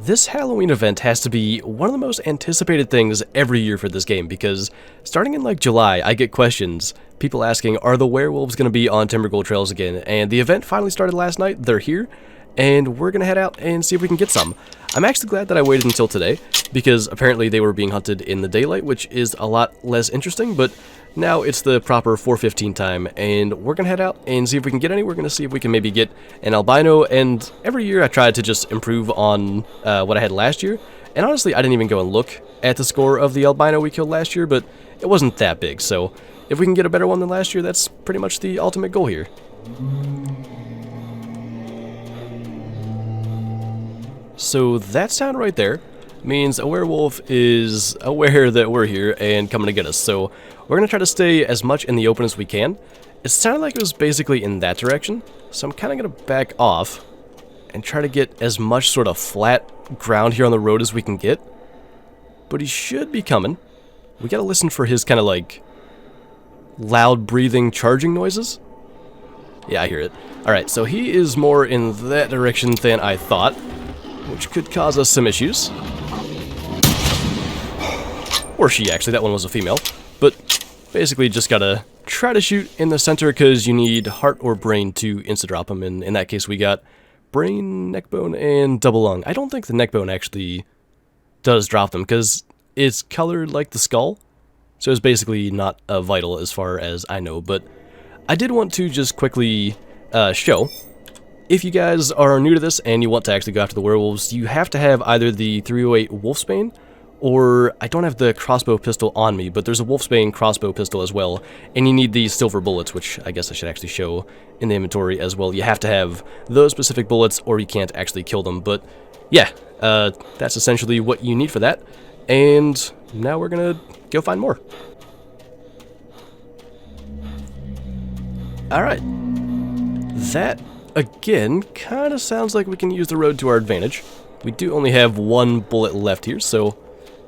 This Halloween event has to be one of the most anticipated things every year for this game, because starting in like July, I get questions, people asking, are the werewolves going to be on Timber Gold Trails again? And the event finally started last night, they're here, and we're going to head out and see if we can get some. I'm actually glad that I waited until today, because apparently they were being hunted in the daylight, which is a lot less interesting, but now it's the proper 4:15 time, and we're going to head out and see if we can get any. We're going to see if we can maybe get an albino, and every year I try to just improve on what I had last year, and honestly I didn't even go and look at the score of the albino we killed last year, but it wasn't that big, so if we can get a better one than last year, that's pretty much the ultimate goal here. So that sound right there means a werewolf is aware that we're here and coming to get us, so we're going to try to stay as much in the open as we can. It sounded like it was basically in that direction, so I'm kind of going to back off and try to get as much sort of flat ground here on the road as we can get. But he should be coming. We got to listen for his kind of like loud breathing charging noises. Yeah, I hear it. Alright, so he is more in that direction than I thought, which could cause us some issues. Or she, actually, that one was a female. But basically just gotta try to shoot in the center because you need heart or brain to insta-drop them, and in that case we got brain, neckbone, and double lung. I don't think the neckbone actually does drop them because it's colored like the skull, so it's basically not vital as far as I know, but I did want to just quickly show, if you guys are new to this and you want to actually go after the werewolves, you have to have either the 308 Wolfsbane, or I don't have the crossbow pistol on me, but there's a Wolfsbane crossbow pistol as well, and you need these silver bullets, which I guess I should actually show in the inventory as well. You have to have those specific bullets or you can't actually kill them, but yeah, that's essentially what you need for that, and now we're gonna go find more. Alright, that again kind of sounds like we can use the road to our advantage. We do only have one bullet left here, so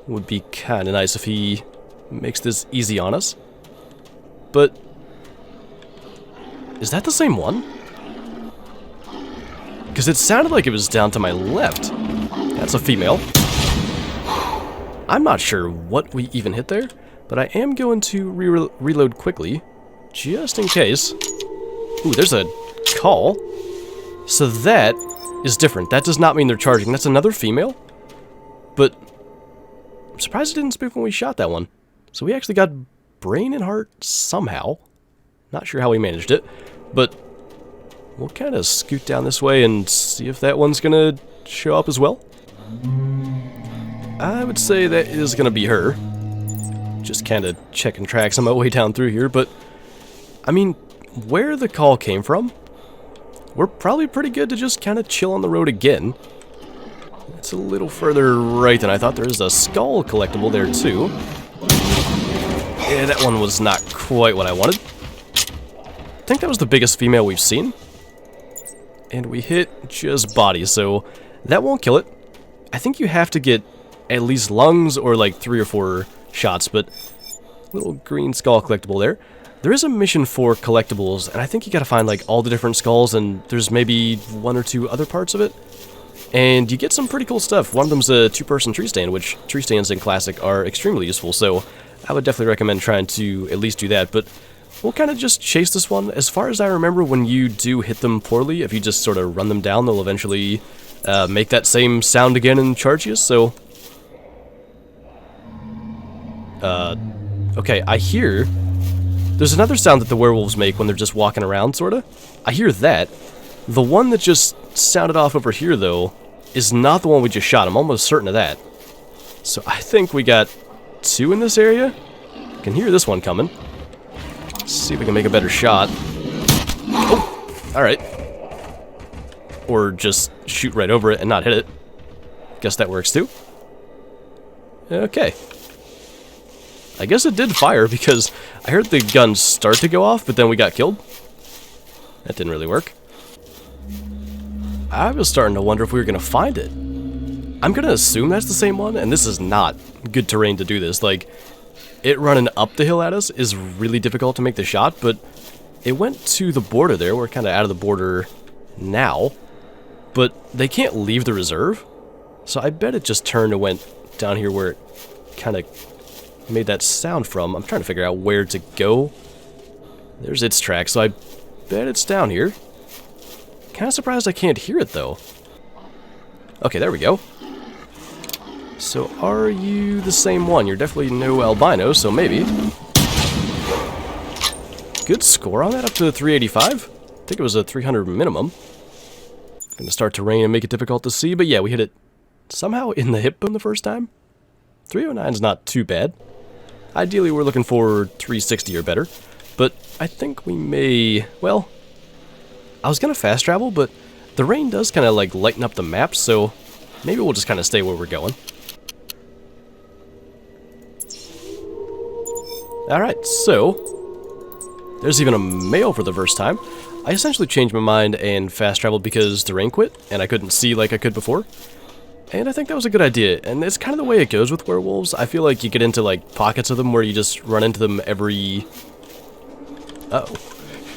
it would be kind of nice if he makes this easy on us. But is that the same one? Because it sounded like it was down to my left. That's a female. I'm not sure what we even hit there, but I am going to reload quickly, just in case. Ooh, there's a call. So that is different. That does not mean they're charging. That's another female. But I'm surprised it didn't spook when we shot that one. So we actually got brain and heart somehow. Not sure how we managed it, but we'll kind of scoot down this way and see if that one's gonna show up as well. I would say that is gonna be her. Just kind of checking tracks on my way down through here, but I mean, where the call came from, we're probably pretty good to just kind of chill on the road again. It's a little further right than I thought. There is a skull collectible there too. Yeah, that one was not quite what I wanted. I think that was the biggest female we've seen. And we hit just body, so that won't kill it. I think you have to get at least lungs or like 3 or 4 shots, but little green skull collectible there. There is a mission for collectibles, and I think you gotta find like all the different skulls, and there's maybe 1 or 2 other parts of it. And you get some pretty cool stuff. One of them's a 2-person tree stand, which tree stands in Classic are extremely useful, so I would definitely recommend trying to at least do that. But we'll kind of just chase this one. As far as I remember, when you do hit them poorly, if you just sort of run them down, they'll eventually make that same sound again and charge you, so okay, I hear there's another sound that the werewolves make when they're just walking around, sorta. I hear that. The one that just sounded off over here, though, is not the one we just shot. I'm almost certain of that. So I think we got 2 in this area. I can hear this one coming. Let's see if we can make a better shot. Oh, alright. Or just shoot right over it and not hit it. Guess that works too. Okay. I guess it did fire because I heard the gun start to go off, but then we got killed. That didn't really work. I was starting to wonder if we were going to find it. I'm going to assume that's the same one, and this is not good terrain to do this. Like, it running up the hill at us is really difficult to make the shot, but it went to the border there. We're kind of out of the border now, but they can't leave the reserve. So I bet it just turned and went down here where it kind of made that sound from. I'm trying to figure out where to go. There's its track, so I bet it's down here. Kind of surprised I can't hear it, though. Okay, there we go. So are you the same one? You're definitely no albino, so maybe. Good score on that, up to 385. I think it was a 300 minimum. Gonna start to rain and make it difficult to see, but yeah, we hit it somehow in the hip bone the first time. 309 is not too bad. Ideally, we're looking for 360 or better, but I think we may, well, I was gonna fast travel, but the rain does kind of like lighten up the map, so maybe we'll just kind of stay where we're going. Alright, so there's even a male for the first time. I essentially changed my mind and fast traveled because the rain quit, and I couldn't see like I could before. And I think that was a good idea, and it's kind of the way it goes with werewolves. I feel like you get into like pockets of them where you just run into them every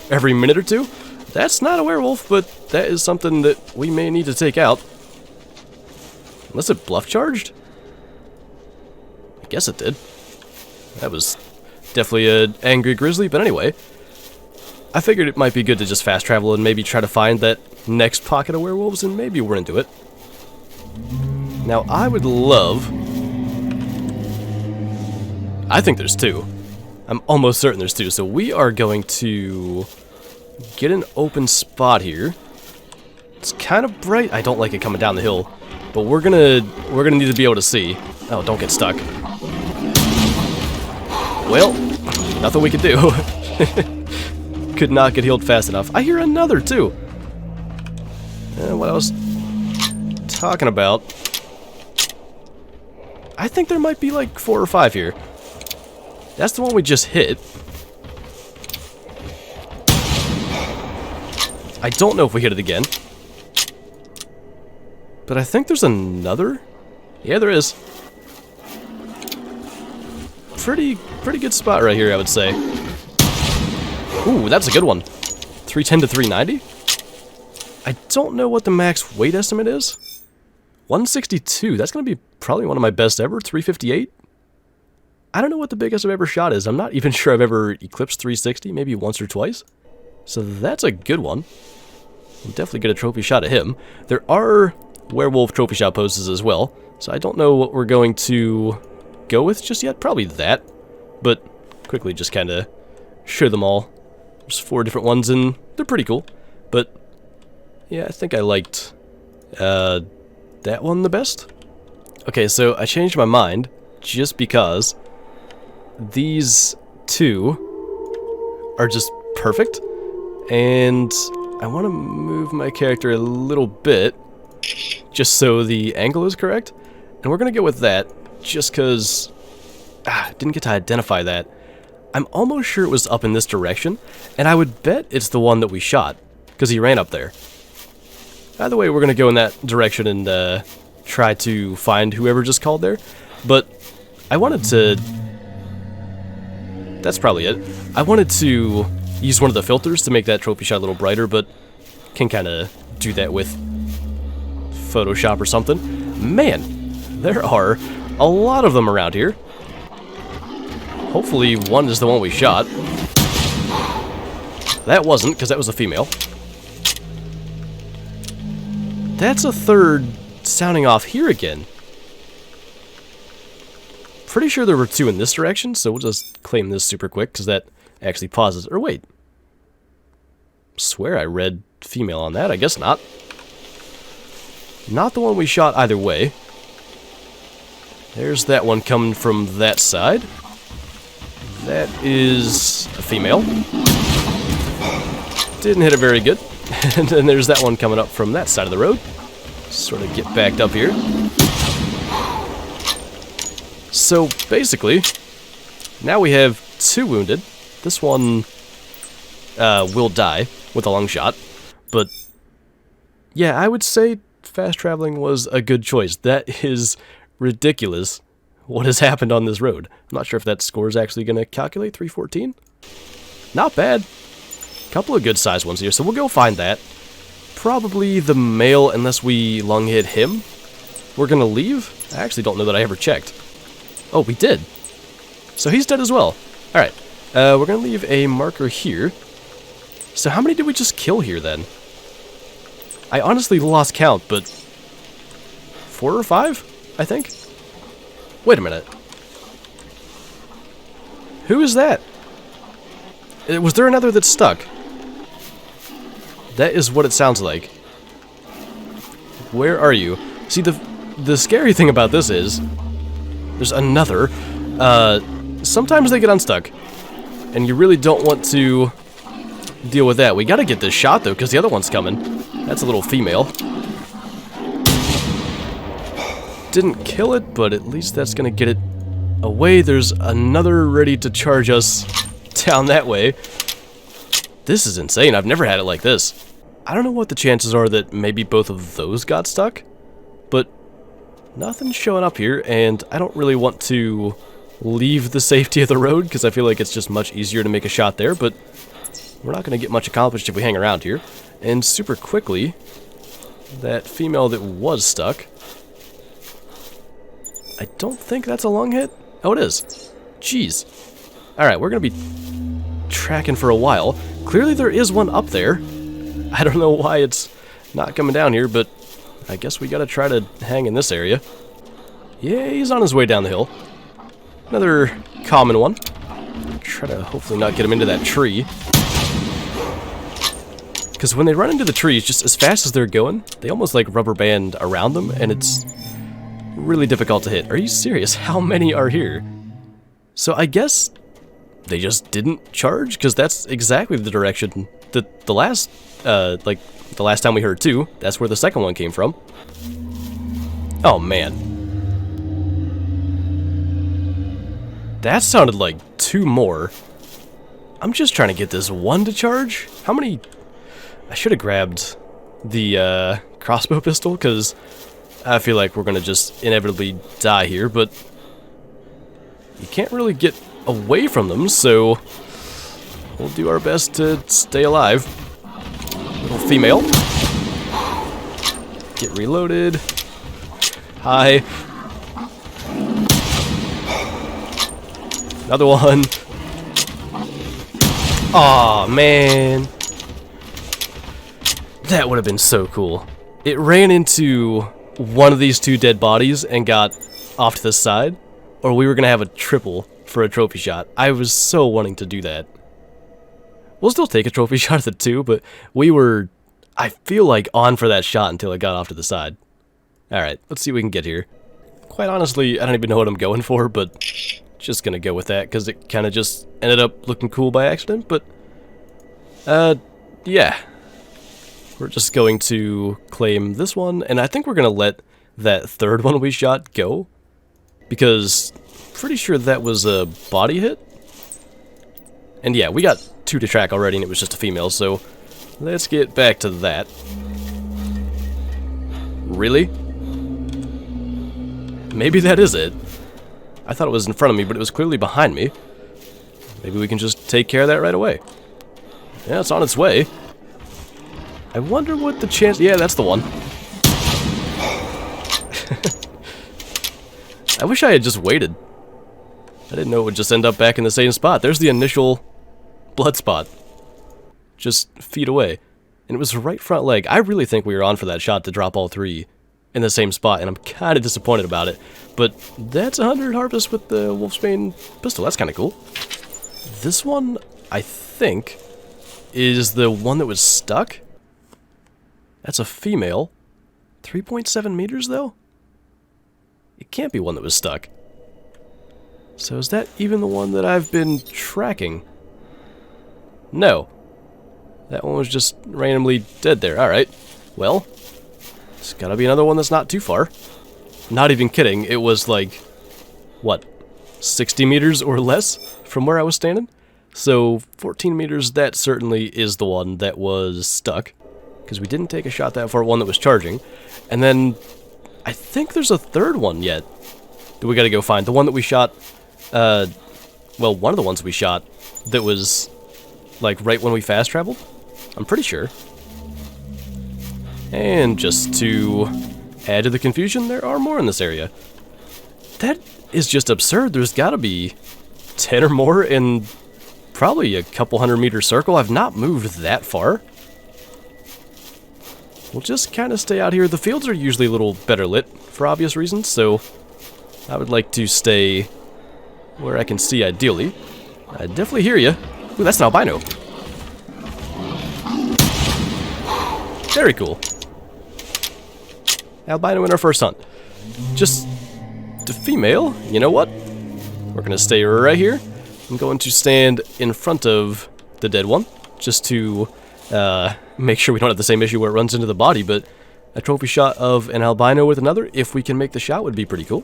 minute or two. That's not a werewolf, but that is something that we may need to take out. Unless it bluff charged? I guess it did. That was definitely an angry grizzly, but anyway. I figured it might be good to just fast travel and maybe try to find that next pocket of werewolves, and maybe we're into it. Now, I would love... I think there's two. I'm almost certain there's two, so we are going to get an open spot here. It's kind of bright. I don't like it coming down the hill, but we're gonna need to be able to see. Oh, don't get stuck. Well, nothing we can do. Could not get healed fast enough. I hear another too. What I was talking about. I think there might be like 4 or 5 here. That's the one we just hit. I don't know if we hit it again. But I think there's another. Yeah, there is. Pretty good spot right here, I would say. Ooh, that's a good one. 310 to 390? I don't know what the max weight estimate is. 162, that's going to be probably one of my best ever. 358? I don't know what the biggest I've ever shot is. I'm not even sure I've ever eclipsed 360, maybe once or twice. So that's a good one. We'll definitely get a trophy shot of him. There are werewolf trophy shot poses as well, so I don't know what we're going to go with just yet. Probably that, but quickly just kind of show them all. There's 4 different ones, and they're pretty cool. But yeah, I think I liked that one the best. Okay, so I changed my mind just because these two are just perfect, and I want to move my character a little bit just so the angle is correct, and we're gonna go with that just because didn't get to identify that. I'm almost sure it was up in this direction, and I would bet it's the one that we shot because he ran up there. Either way, we're gonna go in that direction and try to find whoever just called there, but I wanted to... That's probably it. I wanted to use one of the filters to make that trophy shot a little brighter, but can kind of do that with Photoshop or something. Man, there are a lot of them around here. Hopefully one is the one we shot. That wasn't, because that was a female. That's a third sounding off here again. Pretty sure there were 2 in this direction, so we'll just claim this super quick, because that actually pauses. Or wait. Swear I read female on that. I guess not. Not the one we shot either way. There's that one coming from that side. That is a female. Didn't hit it very good. And then there's that one coming up from that side of the road. Sort of get backed up here. So basically, now we have 2 wounded. This one will die with a long shot. But yeah, I would say fast traveling was a good choice. That is ridiculous what has happened on this road. I'm not sure if that score is actually going to calculate. 314? Not bad. Couple of good sized ones here, so we'll go find that. Probably the male, unless we long hit him. we're gonna leave? I actually don't know that I ever checked. Oh, we did. So he's dead as well. Alright, we're gonna leave a marker here. So how many did we just kill here then? I honestly lost count, but 4 or 5, I think? Wait a minute. Who is that? Was there another that's stuck? That is what it sounds like. Where are you? See, the scary thing about this is there's another. Sometimes they get unstuck, and you really don't want to deal with that. We gotta get this shot though, because the other one's coming. That's a little female. Didn't kill it, but at least that's gonna get it away. There's another ready to charge us down that way. This is insane. I've never had it like this. I don't know what the chances are that maybe both of those got stuck, but nothing's showing up here, and I don't really want to leave the safety of the road because I feel like it's just much easier to make a shot there, but we're not going to get much accomplished if we hang around here. And super quickly, that female that was stuck, I don't think that's a long hit. Oh, it is. Jeez. Alright, we're going to be tracking for a while. Clearly there is one up there. I don't know why it's not coming down here, but I guess we got to try to hang in this area. Yeah, he's on his way down the hill. Another common one. Try to hopefully not get him into that tree. Because when they run into the trees, just as fast as they're going, they almost like rubber band around them, and it's really difficult to hit. Are you serious? How many are here? So I guess they just didn't charge, because that's exactly the direction that the last time we heard too. That's where the second one came from. Oh man. That sounded like 2 more. I'm just trying to get this one to charge. How many? I should have grabbed the crossbow pistol, because I feel like we're going to just inevitably die here, but you can't really get away from them, so we'll do our best to stay alive. Little female. Get reloaded. Hi. Another one. Aw, man. That would have been so cool. It ran into one of these 2 dead bodies and got off to the side, or we were going to have a triple for a trophy shot. I was so wanting to do that. We'll still take a trophy shot at the 2, but we were, I feel like, on for that shot until it got off to the side. Alright, let's see what we can get here. Quite honestly, I don't even know what I'm going for, but just going to go with that, because it kind of just ended up looking cool by accident, but yeah. We're just going to claim this one, and I think we're going to let that third one we shot go, because pretty sure that was a body hit. And yeah, we got 2 to track already, and it was just a female, so let's get back to that. Really? Maybe that is it. I thought it was in front of me, but it was clearly behind me. Maybe we can just take care of that right away. Yeah, it's on its way. I wonder what the chance... Yeah, that's the one. I wish I had just waited. I didn't know it would just end up back in the same spot. There's the initial blood spot. Just feet away. And it was right front leg. I really think we were on for that shot to drop all 3 in the same spot, and I'm kind of disappointed about it. But that's 100 harvest with the Wolfsbane pistol. That's kind of cool. This one, I think, is the one that was stuck. That's a female. 3.7 meters, though? It can't be one that was stuck. So is that even the one that I've been tracking? No. That one was just randomly dead there. Alright. Well, it's gotta be another one that's not too far. Not even kidding. It was like, what, 60 meters or less from where I was standing? So 14 meters, that certainly is the one that was stuck. Because we didn't take a shot that far, one that was charging. And then, I think there's a third one yet that we gotta go find. The one that we shot, well, one of the ones we shot that was, like, right when we fast traveled. I'm pretty sure. And just to add to the confusion, there are more in this area. That is just absurd. There's gotta be 10 or more in probably a couple 100-meter circle. I've not moved that far. We'll just kind of stay out here. The fields are usually a little better lit for obvious reasons, so I would like to stay where I can see ideally. I definitely hear you. Ooh, that's an albino. Very cool. Albino in our first hunt. Just the female. You know what? We're going to stay right here. I'm going to stand in front of the dead one just to make sure we don't have the same issue where it runs into the body, but a trophy shot of an albino with another, if we can make the shot, would be pretty cool.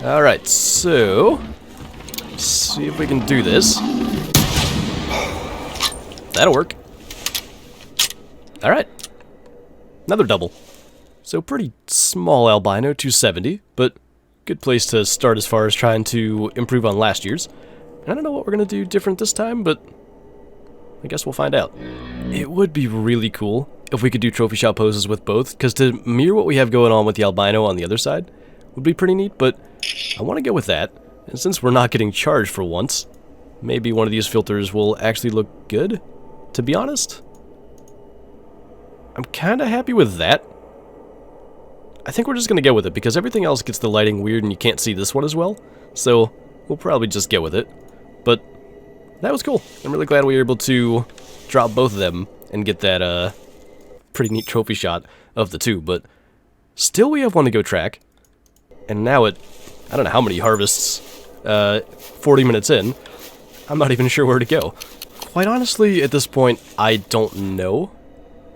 Alright, so let's see if we can do this. That'll work. Alright. Another double. So pretty small albino, 270, but good place to start as far as trying to improve on last year's. I don't know what we're going to do different this time, but I guess we'll find out. It would be really cool if we could do trophy shot poses with both, because to mirror what we have going on with the albino on the other side would be pretty neat, but I want to go with that. And since we're not getting charged for once, maybe one of these filters will actually look good, to be honest. I'm kind of happy with that. I think we're just going to go with it, because everything else gets the lighting weird and you can't see this one as well, so we'll probably just go with it. But that was cool. I'm really glad we were able to drop both of them and get that pretty neat trophy shot of the two, but still we have one to go track. And now I don't know how many harvests, 40 minutes in, I'm not even sure where to go. Quite honestly, at this point, I don't know.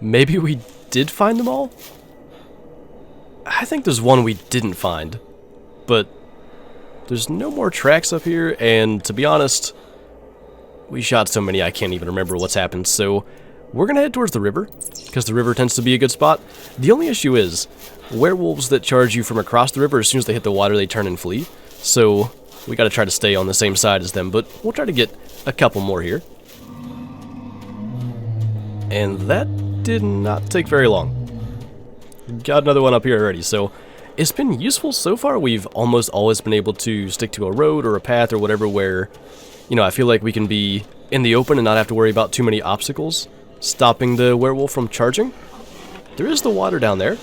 Maybe we did find them all? I think there's one we didn't find, but there's no more tracks up here, and to be honest, we shot so many I can't even remember what's happened, so we're gonna head towards the river, because the river tends to be a good spot. The only issue is, werewolves that charge you from across the river, as soon as they hit the water, they turn and flee, so we gotta try to stay on the same side as them, but we'll try to get a couple more here. And that did not take very long. Got another one up here already, so it's been useful so far. We've almost always been able to stick to a road or a path or whatever where, you know, I feel like we can be in the open and not have to worry about too many obstacles stopping the werewolf from charging. There is the water down there,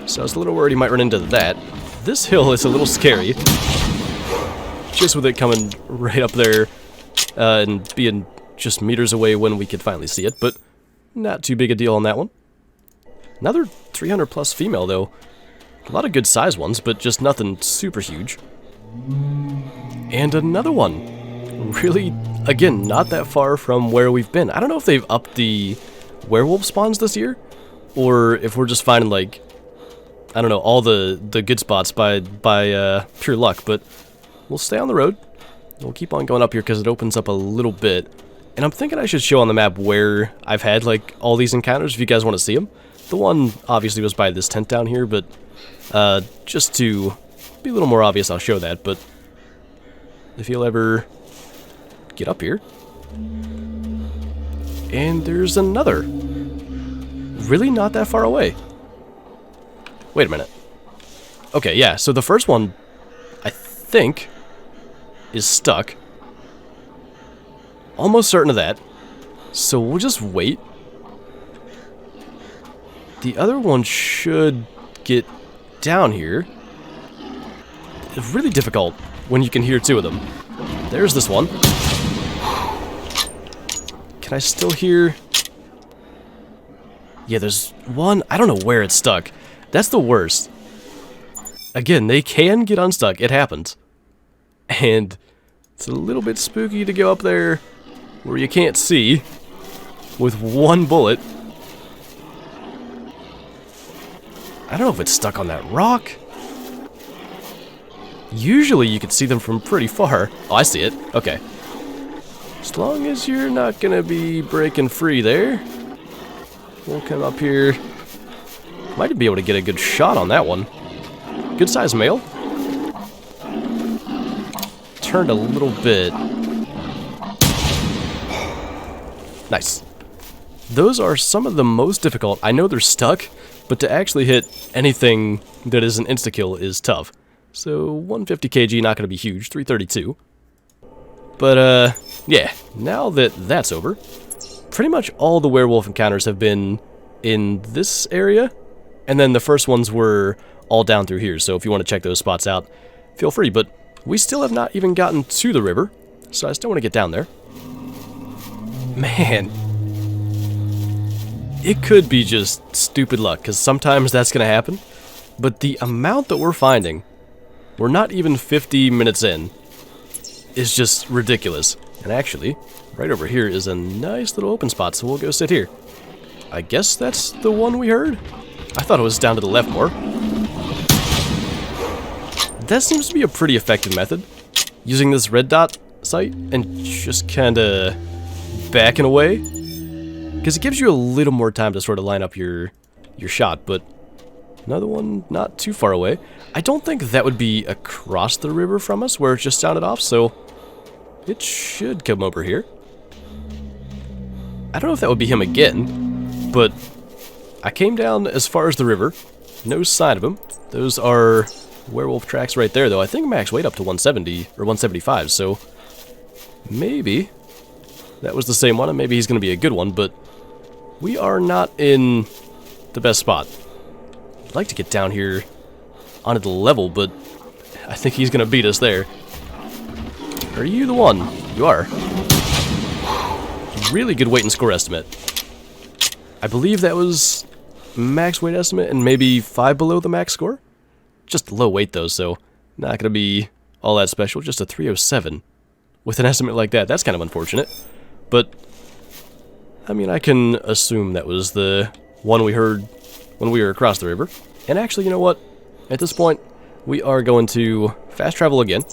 so I was a little worried he might run into that. This hill is a little scary, just with it coming right up there and being just meters away when we could finally see it, but not too big a deal on that one. Another 300 plus female though. A lot of good size ones, but just nothing super huge. And another one. Really, again, not that far from where we've been. I don't know if they've upped the werewolf spawns this year, or if we're just finding, like, I don't know, all the good spots by pure luck, but we'll stay on the road. We'll keep on going up here because it opens up a little bit. And I'm thinking I should show on the map where I've had, like, all these encounters if you guys want to see them. The one, obviously, was by this tent down here, but just to be a little more obvious, I'll show that. But if you'll ever get up here. And there's another. Really not that far away. Wait a minute. Okay, yeah, so the first one, I think, is stuck. Almost certain of that. So we'll just wait. The other one should get down here. It's really difficult when you can hear two of them. There's this one. Can I still hear? Yeah, there's one. I don't know where it's stuck. That's the worst. Again, they can get unstuck. It happens. And it's a little bit spooky to go up there where you can't see with one bullet. I don't know if it's stuck on that rock. Usually you can see them from pretty far. Oh, I see it. Okay. As long as you're not gonna be breaking free there, we'll come up here. Might be able to get a good shot on that one. Good size male. Turned a little bit. Nice. Those are some of the most difficult. I know they're stuck, but to actually hit anything that is an insta-kill is tough. So 150 kg, not going to be huge, 332. But, yeah, now that that's over, pretty much all the werewolf encounters have been in this area, and then the first ones were all down through here, so if you want to check those spots out, feel free. But we still have not even gotten to the river, so I still want to get down there. Man, it could be just stupid luck, because sometimes that's going to happen, but the amount that we're finding, we're not even 50 minutes in, is just ridiculous. And actually, right over here is a nice little open spot, so we'll go sit here. I guess that's the one we heard? I thought it was down to the left more. That seems to be a pretty effective method, using this red dot sight and just kinda backing away, because it gives you a little more time to sort of line up your shot. But another one not too far away. I don't think that would be across the river from us where it just sounded off, so it should come over here. I don't know if that would be him again, but I came down as far as the river. No sign of him. Those are werewolf tracks right there, though. I think max weight up to 170 or 175, so maybe that was the same one, and maybe he's going to be a good one, but we are not in the best spot. I'd like to get down here onto the level, but I think he's going to beat us there. Are you the one? You are. Really good weight and score estimate. I believe that was max weight estimate and maybe 5 below the max score. Just low weight though, so not going to be all that special. Just a 307 with an estimate like that. That's kind of unfortunate. But, I mean, I can assume that was the one we heard when we were across the river. And actually, you know what? At this point, we are going to fast travel again.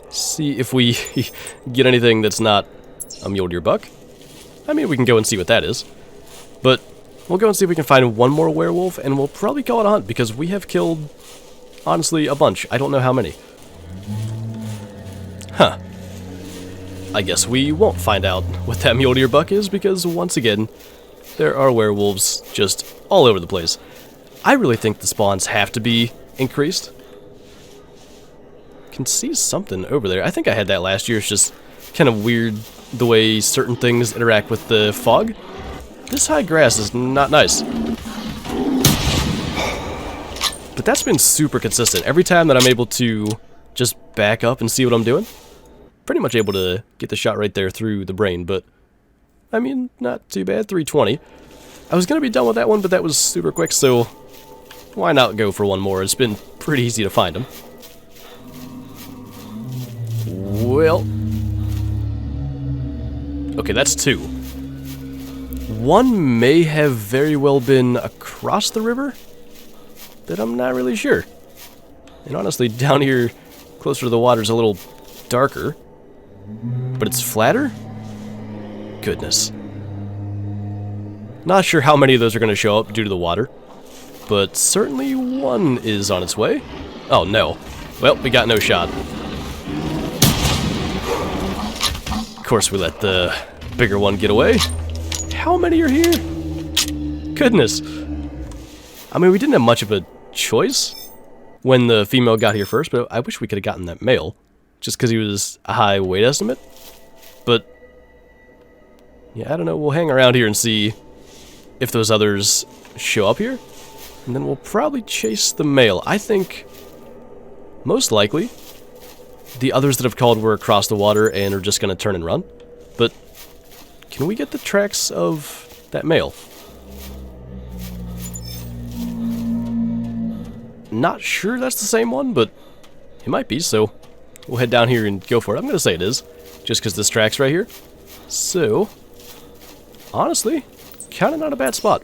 See if we get anything that's not a mule deer buck. I mean, we can go and see what that is. But we'll go and see if we can find one more werewolf, and we'll probably call it a hunt, because we have killed, honestly, a bunch. I don't know how many. Huh. I guess we won't find out what that mule deer buck is, because once again, there are werewolves just all over the place. I really think the spawns have to be increased. Can see something over there. I think I had that last year. It's just kind of weird the way certain things interact with the fog. This high grass is not nice. But that's been super consistent. Every time that I'm able to just back up and see what I'm doing, pretty much able to get the shot right there through the brain. But, I mean, not too bad. 320. I was going to be done with that one, but that was super quick, so why not go for one more? It's been pretty easy to find them. Well, okay, that's 2. One may have very well been across the river, but I'm not really sure. And honestly, down here, closer to the water, is a little darker, but it's flatter? Goodness. Not sure how many of those are going to show up due to the water, but certainly one is on its way. Oh, no. Well, we got no shot. Of course, we let the bigger one get away. How many are here? Goodness. I mean, we didn't have much of a choice when the female got here first, but I wish we could have gotten that male, just because he was a high weight estimate. But, yeah, I don't know. We'll hang around here and see if those others show up here, and then we'll probably chase the male. I think, most likely, the others that have called were across the water and are just going to turn and run. But can we get the tracks of that male? Not sure that's the same one, but it might be, so we'll head down here and go for it. I'm going to say it is, just because this track's right here. So, honestly, kind of not a bad spot.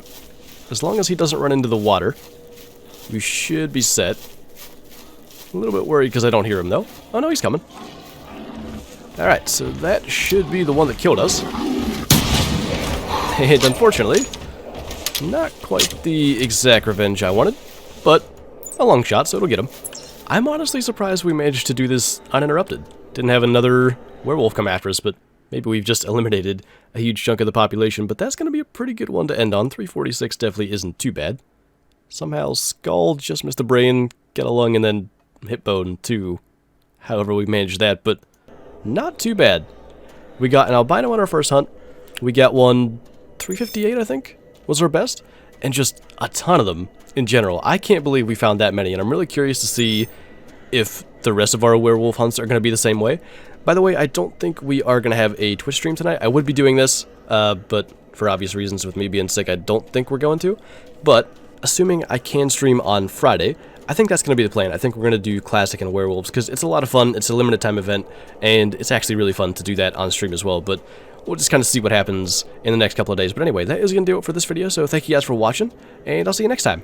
As long as he doesn't run into the water, we should be set. A little bit worried because I don't hear him, though. Oh, no, he's coming. Alright, so that should be the one that killed us. And unfortunately, not quite the exact revenge I wanted, but a long shot, so it'll get him. I'm honestly surprised we managed to do this uninterrupted. Didn't have another werewolf come after us, but Maybe we've just eliminated a huge chunk of the population, but that's going to be a pretty good one to end on. 346 definitely isn't too bad. Somehow Skull just missed a brain, got a lung, and then hip bone too. However we managed that, but not too bad. We got an albino on our first hunt. We got one 358, I think, was our best. And just a ton of them in general. I can't believe we found that many, and I'm really curious to see if the rest of our werewolf hunts are going to be the same way. By the way, I don't think we are going to have a Twitch stream tonight. I would be doing this, but for obvious reasons with me being sick, I don't think we're going to. But assuming I can stream on Friday, I think that's going to be the plan. I think we're going to do Classic and Werewolves, because it's a lot of fun, it's a limited time event, and it's actually really fun to do that on stream as well, but we'll just kind of see what happens in the next couple of days. But anyway, that is going to do it for this video, so thank you guys for watching, and I'll see you next time.